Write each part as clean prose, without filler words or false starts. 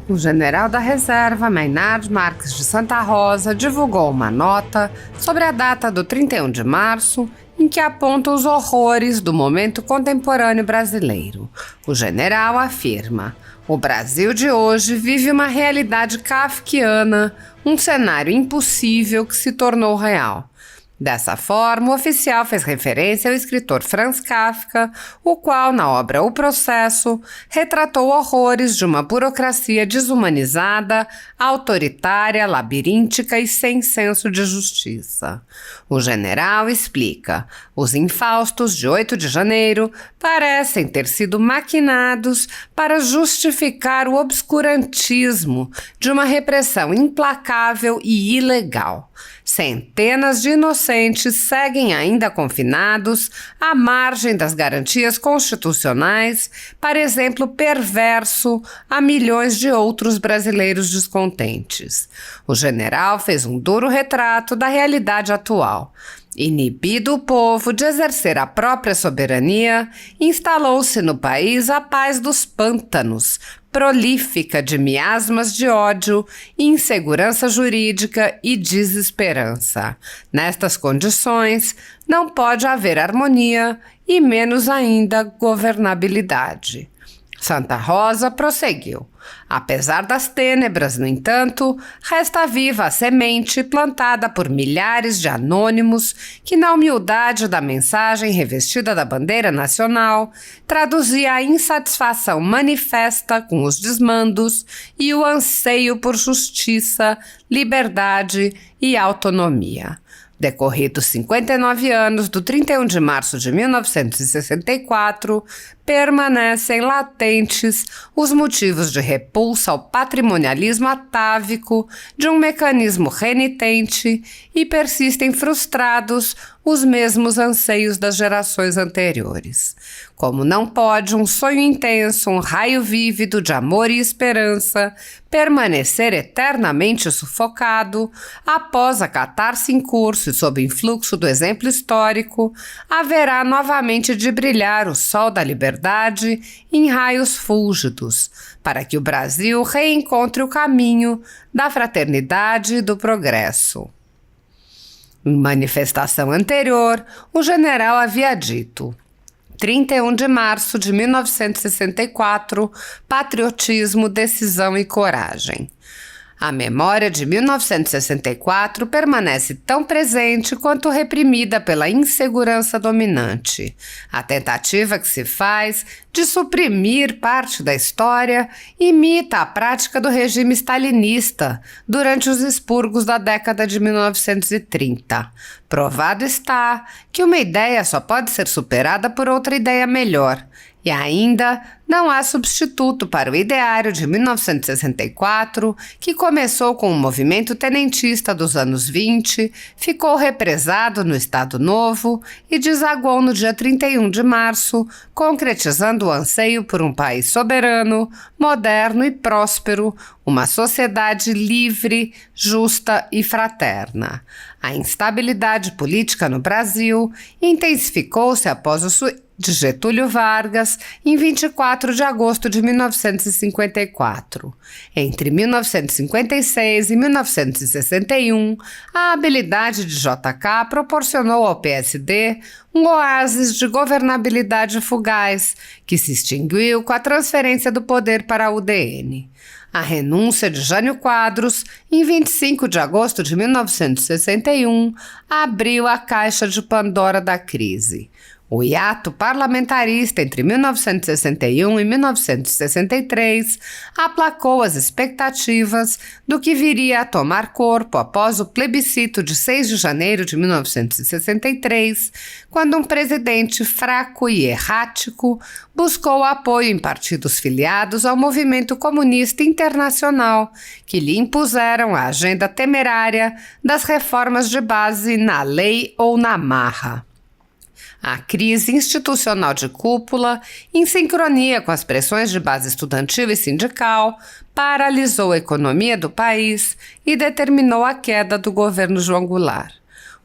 O general da reserva, Maynard Marques de Santa Rosa, divulgou uma nota sobre a data do 31 de março, em que aponta os horrores do momento contemporâneo brasileiro. O general afirma: o Brasil de hoje vive uma realidade kafkiana, um cenário impossível que se tornou real. Dessa forma, o oficial fez referência ao escritor Franz Kafka, o qual, na obra O Processo, retratou horrores de uma burocracia desumanizada, autoritária, labiríntica e sem senso de justiça. O general explica: os infaustos de 8 de janeiro parecem ter sido maquinados para justificar o obscurantismo de uma repressão implacável e ilegal. Centenas de inocentes seguem ainda confinados à margem das garantias constitucionais, para exemplo perverso a milhões de outros brasileiros descontentes. O general fez um duro retrato da realidade atual. Inibido o povo de exercer a própria soberania, instalou-se no país a paz dos pântanos, prolífica de miasmas de ódio, insegurança jurídica e desesperança. Nestas condições, não pode haver harmonia e menos ainda governabilidade. Santa Rosa prosseguiu: apesar das tênebras, no entanto, resta viva a semente plantada por milhares de anônimos que, na humildade da mensagem revestida da bandeira nacional, traduzia a insatisfação manifesta com os desmandos e o anseio por justiça, liberdade e autonomia. Decorridos 59 anos do 31 de março de 1964, permanecem latentes os motivos de repulsa ao patrimonialismo atávico de um mecanismo renitente e persistem frustrados os mesmos anseios das gerações anteriores. Como não pode um sonho intenso, um raio vívido de amor e esperança permanecer eternamente sufocado, após a catarse em curso e sob influxo do exemplo histórico, haverá novamente de brilhar o sol da liberdade em raios fúlgidos, para que o Brasil reencontre o caminho da fraternidade e do progresso. Em manifestação anterior, o general havia dito: 31 de março de 1964, patriotismo, decisão e coragem. A memória de 1964 permanece tão presente quanto reprimida pela insegurança dominante. A tentativa que se faz de suprimir parte da história imita a prática do regime stalinista durante os expurgos da década de 1930. Provado está que uma ideia só pode ser superada por outra ideia melhor. E ainda não há substituto para o ideário de 1964, que começou com o movimento tenentista dos anos 20, ficou represado no Estado Novo e desaguou no dia 31 de março, concretizando o anseio por um país soberano, moderno e próspero, uma sociedade livre, justa e fraterna. A instabilidade política no Brasil intensificou-se após o de Getúlio Vargas, em 24 de agosto de 1954. Entre 1956 e 1961, a habilidade de JK proporcionou ao PSD um oásis de governabilidade fugaz, que se extinguiu com a transferência do poder para a UDN. A renúncia de Jânio Quadros, em 25 de agosto de 1961, abriu a caixa de Pandora da crise. O hiato parlamentarista entre 1961 e 1963 aplacou as expectativas do que viria a tomar corpo após o plebiscito de 6 de janeiro de 1963, quando um presidente fraco e errático buscou apoio em partidos filiados ao movimento comunista internacional, que lhe impuseram a agenda temerária das reformas de base na lei ou na marra. A crise institucional de cúpula, em sincronia com as pressões de base estudantil e sindical, paralisou a economia do país e determinou a queda do governo João Goulart.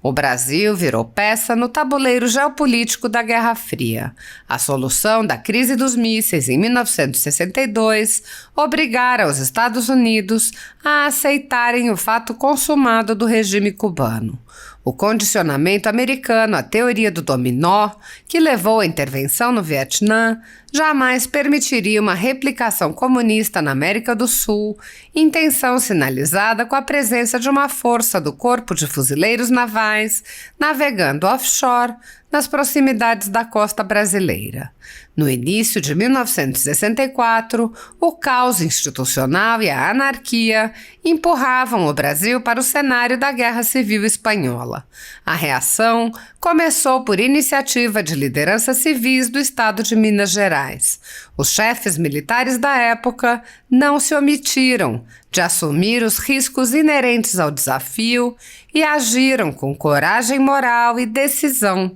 O Brasil virou peça no tabuleiro geopolítico da Guerra Fria. A solução da crise dos mísseis em 1962 obrigara os Estados Unidos a aceitarem o fato consumado do regime cubano. O condicionamento americano à teoria do dominó, que levou à intervenção no Vietnã, jamais permitiria uma replicação comunista na América do Sul, intenção sinalizada com a presença de uma força do Corpo de Fuzileiros Navais navegando offshore nas proximidades da costa brasileira. No início de 1964, o caos institucional e a anarquia empurravam o Brasil para o cenário da Guerra Civil Espanhola. A reação começou por iniciativa de lideranças civis do estado de Minas Gerais. Os chefes militares da época não se omitiram de assumir os riscos inerentes ao desafio e agiram com coragem moral e decisão,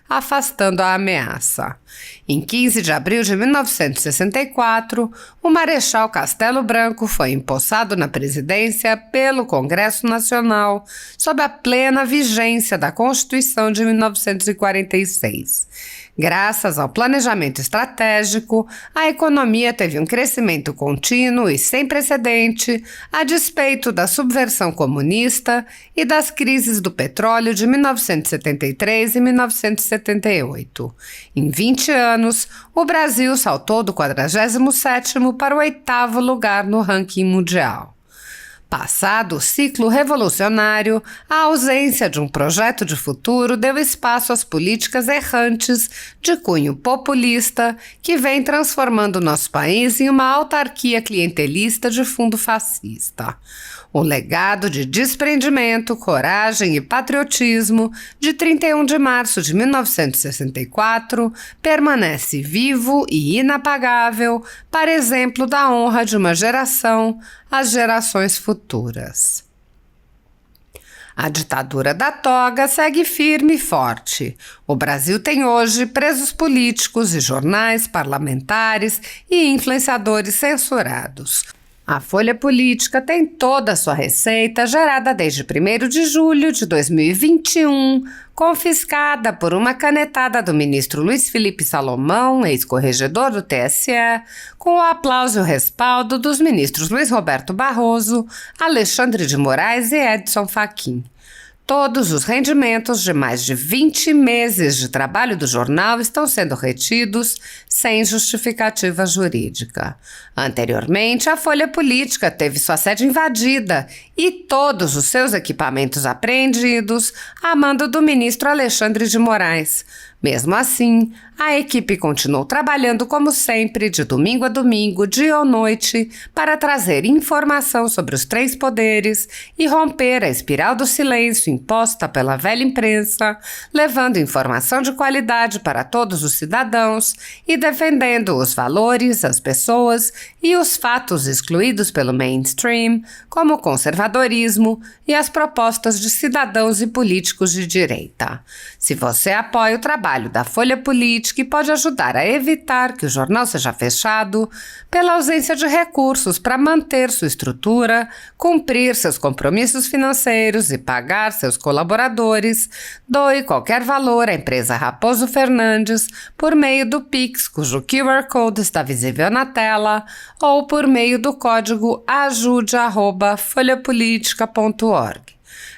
afastando a ameaça. Em 15 de abril de 1964, o Marechal Castelo Branco foi empossado na presidência pelo Congresso Nacional, sob a plena vigência da Constituição de 1946. Graças ao planejamento estratégico, a economia teve um crescimento contínuo e sem precedente, a despeito da subversão comunista e das crises do petróleo de 1973 e 1978. Em 20 anos, o Brasil saltou do 47º para o 8º lugar no ranking mundial. Passado o ciclo revolucionário, a ausência de um projeto de futuro deu espaço às políticas errantes de cunho populista que vem transformando nosso país em uma autarquia clientelista de fundo fascista. O legado de desprendimento, coragem e patriotismo de 31 de março de 1964 permanece vivo e inapagável para exemplo da honra de uma geração às gerações futuras. A ditadura da toga segue firme e forte. O Brasil tem hoje presos políticos e jornais, parlamentares e influenciadores censurados. A Folha Política tem toda a sua receita gerada desde 1º de julho de 2021, confiscada por uma canetada do ministro Luiz Felipe Salomão, ex-corregedor do TSE, com o aplauso e o respaldo dos ministros Luiz Roberto Barroso, Alexandre de Moraes e Edson Fachin. Todos os rendimentos de mais de 20 meses de trabalho do jornal estão sendo retidos sem justificativa jurídica. Anteriormente, a Folha Política teve sua sede invadida e todos os seus equipamentos apreendidos a mando do ministro Alexandre de Moraes. Mesmo assim, a equipe continuou trabalhando como sempre, de domingo a domingo, dia ou noite, para trazer informação sobre os 3 poderes e romper a espiral do silêncio imposta pela velha imprensa, levando informação de qualidade para todos os cidadãos e defendendo os valores, as pessoas e os fatos excluídos pelo mainstream, como o conservadorismo e as propostas de cidadãos e políticos de direita. Se você apoia o trabalho da Folha Política e pode ajudar a evitar que o jornal seja fechado, pela ausência de recursos para manter sua estrutura, cumprir seus compromissos financeiros e pagar seus colaboradores, doe qualquer valor à empresa Raposo Fernandes por meio do Pix, cujo QR Code está visível na tela, ou por meio do código ajude@folhapolitica.org.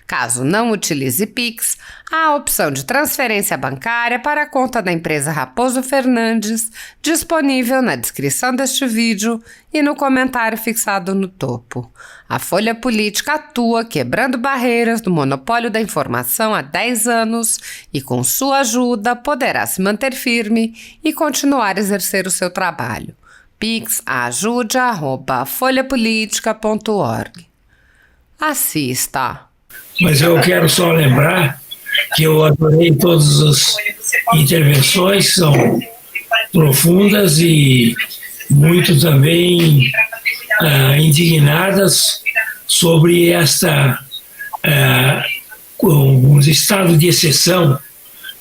Caso não utilize Pix, há a opção de transferência bancária para a conta da empresa Raposo Fernandes, disponível na descrição deste vídeo e no comentário fixado no topo. A Folha Política atua quebrando barreiras do monopólio da informação há 10 anos e, com sua ajuda, poderá se manter firme e continuar a exercer o seu trabalho. Pix ajude@folhapolitica.org. Assista! Mas eu quero só lembrar que eu adorei todas as intervenções, são profundas e muito também indignadas sobre um estado de exceção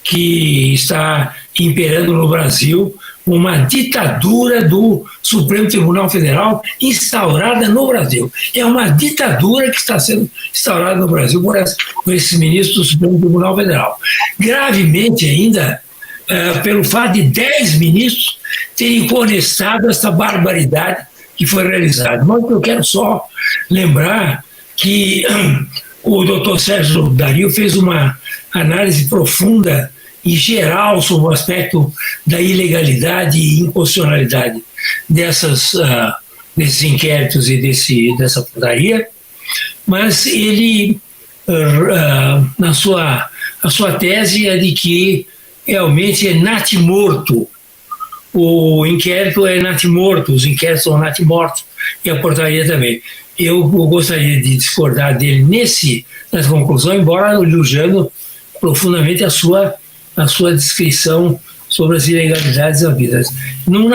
que está imperando no Brasil, uma ditadura do Supremo Tribunal Federal instaurada no Brasil. É uma ditadura que está sendo instaurada no Brasil por esses ministros do Supremo Tribunal Federal. Gravemente ainda, pelo fato de 10 ministros terem conestado essa barbaridade que foi realizada. Mas eu quero só lembrar que o doutor Sérgio Dario fez uma análise profunda e geral sobre o aspecto da ilegalidade e inconstitucionalidade desses inquéritos e dessa putaria, mas ele, a sua tese é de que realmente é natimorto. O inquérito é natimorto, os inquéritos são natimortos, e a portaria também. Eu gostaria de discordar dele nessa conclusão, embora elogiando profundamente a sua descrição sobre as ilegalidades havidas. Não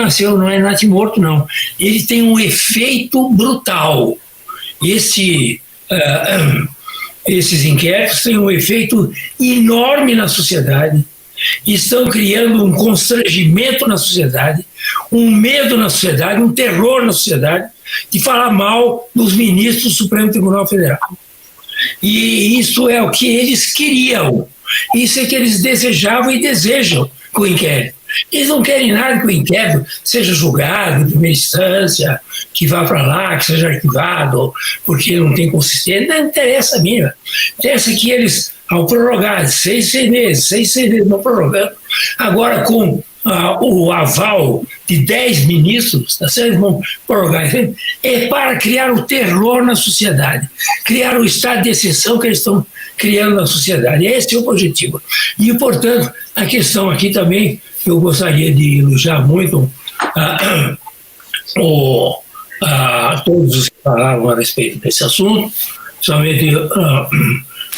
é natimorto, não. Ele tem um efeito brutal. Esses inquéritos têm um efeito enorme na sociedade, estão criando um constrangimento na sociedade, um medo na sociedade, um terror na sociedade, de falar mal dos ministros do Supremo Tribunal Federal. E isso é o que eles queriam, isso é que eles desejavam e desejam com o inquérito. Eles não querem nada que o inquérito seja julgado em primeira instância, que vá para lá, que seja arquivado, porque não tem consistência. Não interessa a mim. Interessa que eles, ao prorrogar 6 meses, não prorrogando, agora com o aval de 10 ministros, eles vão prorrogar, é para criar o terror na sociedade, criar o estado de exceção que eles estão criando na sociedade. Esse é o objetivo. E, portanto, a questão aqui também, eu gostaria de elogiar muito todos os que falaram a respeito desse assunto, principalmente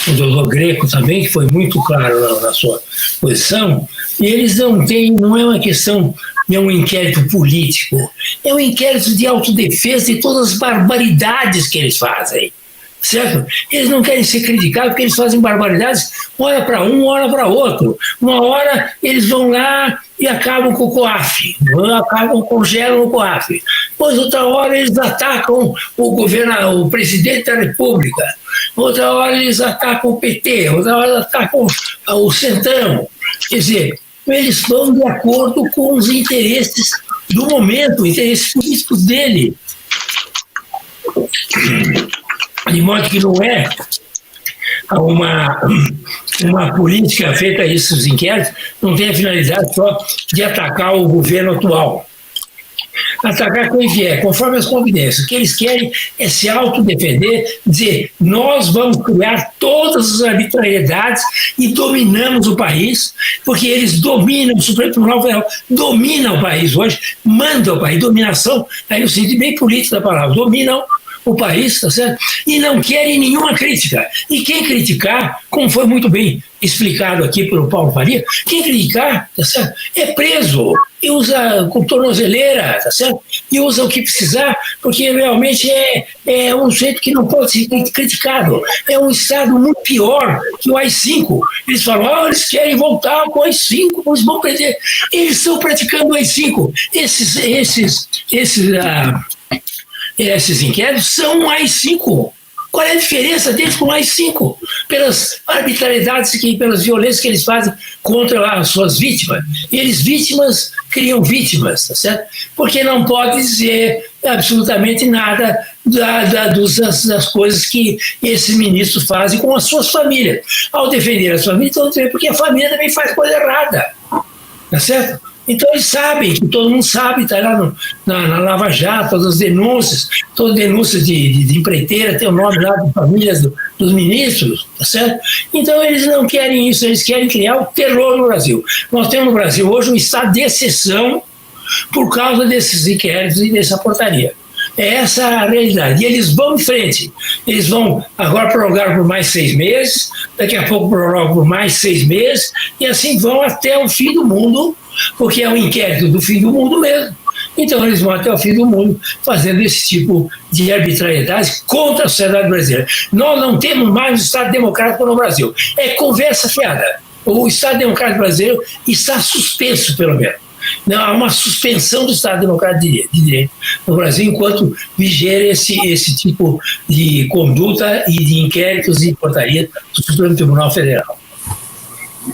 o doutor Greco também, que foi muito claro na sua posição. E eles não é uma questão de um inquérito político, é um inquérito de autodefesa de todas as barbaridades que eles fazem. Certo? Eles não querem ser criticados porque eles fazem barbaridades, hora para um, hora para outro. Uma hora eles vão lá e acabam com o COAF, congelam o COAF. Depois, outra hora, eles atacam o presidente da República. Outra hora, eles atacam o PT. Outra hora, eles atacam o Centrão. Quer dizer, eles vão de acordo com os interesses do momento, interesses políticos dele. De modo que não é uma política feita a esses inquéritos, não tem a finalidade só de atacar o governo atual. Atacar quem vier, conforme as conveniências. O que eles querem é se autodefender, dizer, nós vamos criar todas as arbitrariedades e dominamos o país, porque eles dominam, o Supremo Tribunal Federal domina o país hoje, manda o país, dominação, aí no sentido bem político da palavra, dominam o país, tá certo? E não querem nenhuma crítica. E quem criticar, como foi muito bem explicado aqui pelo Paulo Faria, quem criticar, tá certo? É preso e usa com tornozeleira, tá certo? E usa o que precisar, porque realmente é um jeito que não pode ser criticado. É um estado muito pior que o AI-5. Eles falam, eles querem voltar com o AI-5, eles vão prender. Eles estão praticando o AI-5. Esses inquéritos são um AI-5. Qual é a diferença deles com o AI-5? Pelas arbitrariedades, pelas violências que eles fazem contra as suas vítimas. Eles, vítimas, criam vítimas, tá certo? Porque não pode dizer absolutamente nada das coisas que esses ministros fazem com as suas famílias. Ao defender as famílias, porque a família também faz coisa errada, tá certo? Então eles sabem, que todo mundo sabe, está lá na Lava Jato, todas as denúncias de empreiteira, tem o nome lá de famílias dos ministros, tá certo? Então eles não querem isso, eles querem criar o terror no Brasil. Nós temos no Brasil hoje um estado de exceção por causa desses inquéritos e dessa portaria. É essa a realidade. E eles vão em frente. Eles vão agora prorrogar por mais 6 meses, daqui a pouco prorrogam por mais 6 meses, e assim vão até o fim do mundo, porque é um inquérito do fim do mundo mesmo. Então eles vão até o fim do mundo fazendo esse tipo de arbitrariedade contra a sociedade brasileira. Nós não temos mais um Estado democrático no Brasil. É conversa fiada. O Estado Democrático Brasileiro está suspenso, pelo menos. Não, há uma suspensão do Estado Democrático de Direito no Brasil enquanto viger esse tipo de conduta e de inquéritos e portaria do Supremo Tribunal Federal.